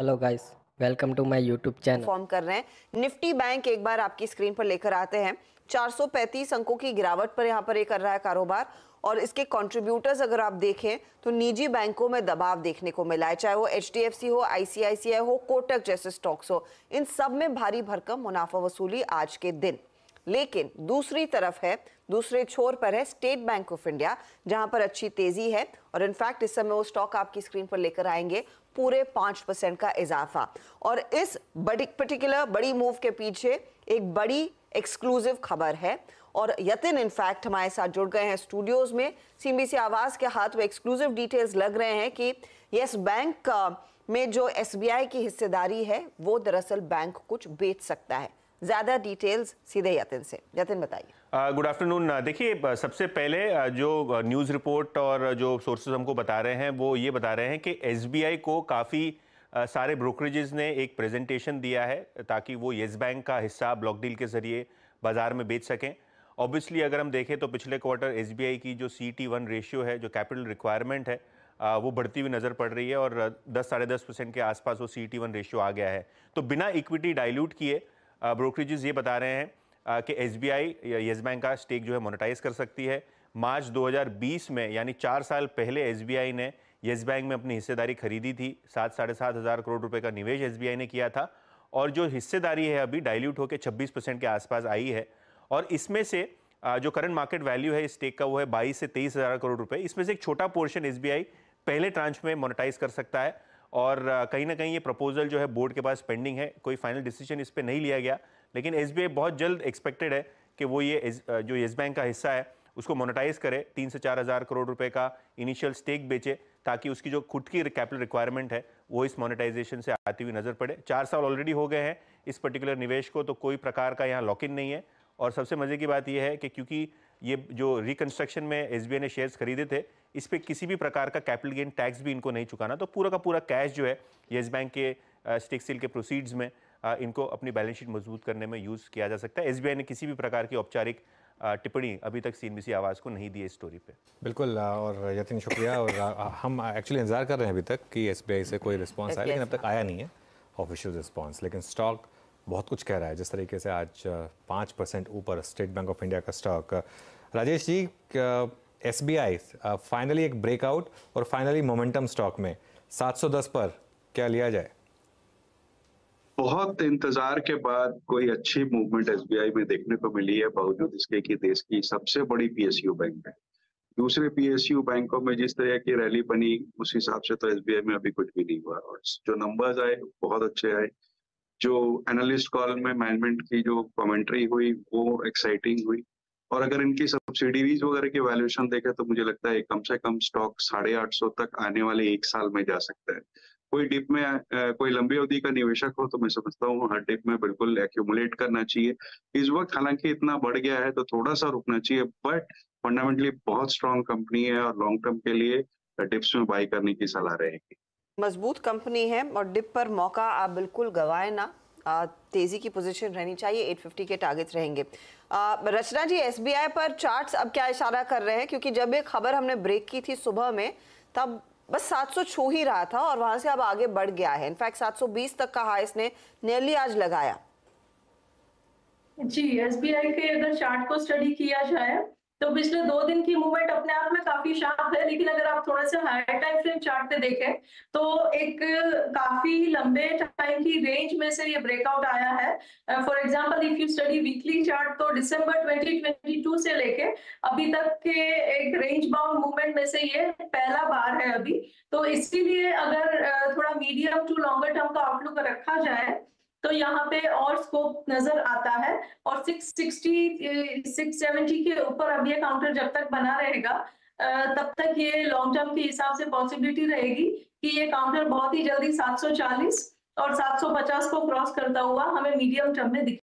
Hello guys, welcome to my YouTube channel. Form कर रहे हैं। निफ्टी बैंक एक बार आपकी स्क्रीन पर लेकर आते हैं। 435 अंकों की गिरावट पर यहाँ पर ये कर रहा है कारोबार। और इसके कंट्रीब्यूटर्स अगर आप देखें तो निजी बैंकों में दबाव देखने को मिला है, चाहे वो एचडीएफसी हो, आईसीआईसीआई हो, कोटक जैसे स्टॉक्स हो, इन सब में भारी भरकम मुनाफा वसूली आज के दिन। लेकिन दूसरी तरफ है, दूसरे छोर पर है स्टेट बैंक ऑफ इंडिया, जहां पर अच्छी तेजी है। और इनफैक्ट इस समय वो स्टॉक आपकी स्क्रीन पर लेकर आएंगे, पूरे 5% का इजाफा। और इस बड़ी मूव के पीछे एक बड़ी एक्सक्लूसिव खबर है। और यतिन इनफैक्ट हमारे साथ जुड़ गए हैं स्टूडियोज में। सीएनबीसी आवाज के हाथ में एक्सक्लूसिव डिटेल्स लग रहे हैं कि यस बैंक में जो एसबीआई की हिस्सेदारी है वो दरअसल बैंक कुछ बेच सकता है। ज्यादा डिटेल्स सीधे यतिन से। यतिन बताइए। Good afternoon. देखिए, सबसे पहले जो न्यूज़ रिपोर्ट और जो सोर्सेज हमको बता रहे हैं वो ये बता रहे हैं कि एसबीआई को काफ़ी सारे ब्रोकरेजेस ने एक प्रेजेंटेशन दिया है ताकि वो येस बैंक का हिस्सा ब्लॉक डील के जरिए बाजार में बेच सकें। ऑब्वियसली अगर हम देखें तो पिछले क्वार्टर एसबीआई की जो CET1 रेशियो है, जो कैपिटल रिक्वायरमेंट है, वो बढ़ती हुई नज़र पड़ रही है और 10-10.5% के आसपास वो CET1 रेशियो आ गया है। तो बिना इक्विटी डाइल्यूट किए ब्रोकरेजेस ये बता रहे हैं कि एसबीआई येस बैंक का स्टेक जो है मोनेटाइज कर सकती है। मार्च 2020 में, यानी 4 साल पहले, एसबीआई ने येस बैंक में अपनी हिस्सेदारी खरीदी थी। 7-7.5 हज़ार करोड़ रुपए का निवेश एसबीआई ने किया था और जो हिस्सेदारी है अभी डाइल्यूट होकर 26% के आसपास आई है। और इसमें से जो करंट मार्केट वैल्यू है इस स्टेक का वो है 22 से 23 हज़ार करोड़ रुपए। इसमें से एक छोटा पोर्शन एसबीआई पहले ट्रांच में मोनेटाइज कर सकता है और कहीं ना कहीं ये प्रपोजल जो है बोर्ड के पास पेंडिंग है। कोई फाइनल डिसीजन इस पर नहीं लिया गया, लेकिन एसबीआई बहुत जल्द एक्सपेक्टेड है कि वो ये जो येस बैंक का हिस्सा है उसको मोनेटाइज करे। 3 से 4 हज़ार करोड़ रुपए का इनिशियल स्टेक बेचे ताकि उसकी जो खुद की कैपिटल रिक्वायरमेंट है वो इस मोनेटाइजेशन से आती हुई नजर पड़े। 4 साल ऑलरेडी हो गए हैं इस पर्टिकुलर निवेश को, तो कोई प्रकार का यहाँ लॉक इन नहीं है। और सबसे मजे की बात यह है कि क्योंकि ये जो रिकंस्ट्रक्शन में एसबीआई ने शेयर्स खरीदे थे, इस पे किसी भी प्रकार का कैपिटल गेन टैक्स भी इनको नहीं चुकाना, तो पूरा का पूरा कैश जो है येस बैंक के स्टेक सेल के प्रोसीड्स में इनको अपनी बैलेंस शीट मजबूत करने में यूज किया जा सकता है। एसबीआई ने किसी भी प्रकार की औपचारिक टिप्पणी अभी तक सीएनबीसी आवाज को नहीं दी है इस स्टोरी पे। बिल्कुल, और यतिन शुक्रिया। और हम एक्चुअली इंतजार कर रहे हैं अभी तक कि एसबीआई से कोई रिस्पांस आए, लेकिन अब तक आया नहीं है ऑफिशियल रिस्पांस। लेकिन स्टॉक बहुत कुछ कह रहा है, जिस तरीके से आज 5% ऊपर स्टेट बैंक ऑफ इंडिया का stock. Rajesh ji, SBI finally एक ब्रेकआउट और फाइनली मोमेंटम स्टॉक में 710 पर क्या लिया जाए? बहुत इंतजार के बाद कोई अच्छी मूवमेंट एसबीआई में देखने को मिली है, बावजूद इसके कि देश की सबसे बड़ी पीएसयू बैंक है। दूसरे पीएसयू बैंकों में जिस तरह की रैली बनी, उस हिसाब से तो एसबीआई में अभी कुछ भी नहीं हुआ। और जो नंबर्स आए बहुत अच्छे आए। जो एनालिस्ट कॉल में मैनेजमेंट की जो कमेंट्री हुई वो एक्साइटिंग हुई। और अगर इनकी सब्सिडीज वगैरह की वैल्यूएशन देखें तो मुझे लगता है कम से कम स्टॉक 850 तक आने वाले 1 साल में जा सकता है। कोई डिप में कोई लंबी अवधि का निवेशक हो तो मैं समझता हूँ हर डिप में बिल्कुल एक्यूमुलेट करना चाहिए। इस वक्त हालांकि इतना बढ़ गया है तो थोड़ा सा रुकना चाहिए, बट फंडामेंटली बहुत स्ट्रांग कंपनी है और लॉन्ग टर्म के लिए डिप्स में बाई करने की सलाह रहेगी। मजबूत कंपनी है और डिप पर मौका आप बिल्कुल गवाए ना। तेजी की पोजीशन रहनी चाहिए। 850 के टारगेट्स रहेंगे। रचना जी, एसबीआई पर चार्ट्स अब क्या इशारा कर रहे हैं? क्योंकि जब ये खबर हमने ब्रेक की थी सुबह में, तब बस 700 छू ही रहा था और वहां से अब आगे बढ़ गया है। इनफैक्ट 720 तक का हाई इसने नियरली आज लगाया। जी, एसबीआई के अगर चार्ट को स्टडी किया जाए तो पिछले 2 दिन की मूवमेंट अपने आप में काफी शार्प है, लेकिन अगर आप थोड़ा सा हायर टाइम फ्रेम चार्ट पे देखें तो एक काफी लंबे टाइम की रेंज में से ये ब्रेकआउट आया है। For example, if you study weekly chart तो दिसंबर 2022 से लेके अभी तक के एक रेंज बाउंड मूवमेंट में से ये पहला बार है अभी। तो इसीलिए अगर थोड़ा मीडियम टू लॉन्गर टर्म का आउटलुक रखा जाए तो यहाँ पे और स्कोप नजर आता है। और 660 670 के ऊपर अब ये काउंटर जब तक बना रहेगा तब तक ये लॉन्ग टर्म के हिसाब से पॉसिबिलिटी रहेगी कि ये काउंटर बहुत ही जल्दी 740 और 750 को क्रॉस करता हुआ हमें मीडियम टर्म में दिखे।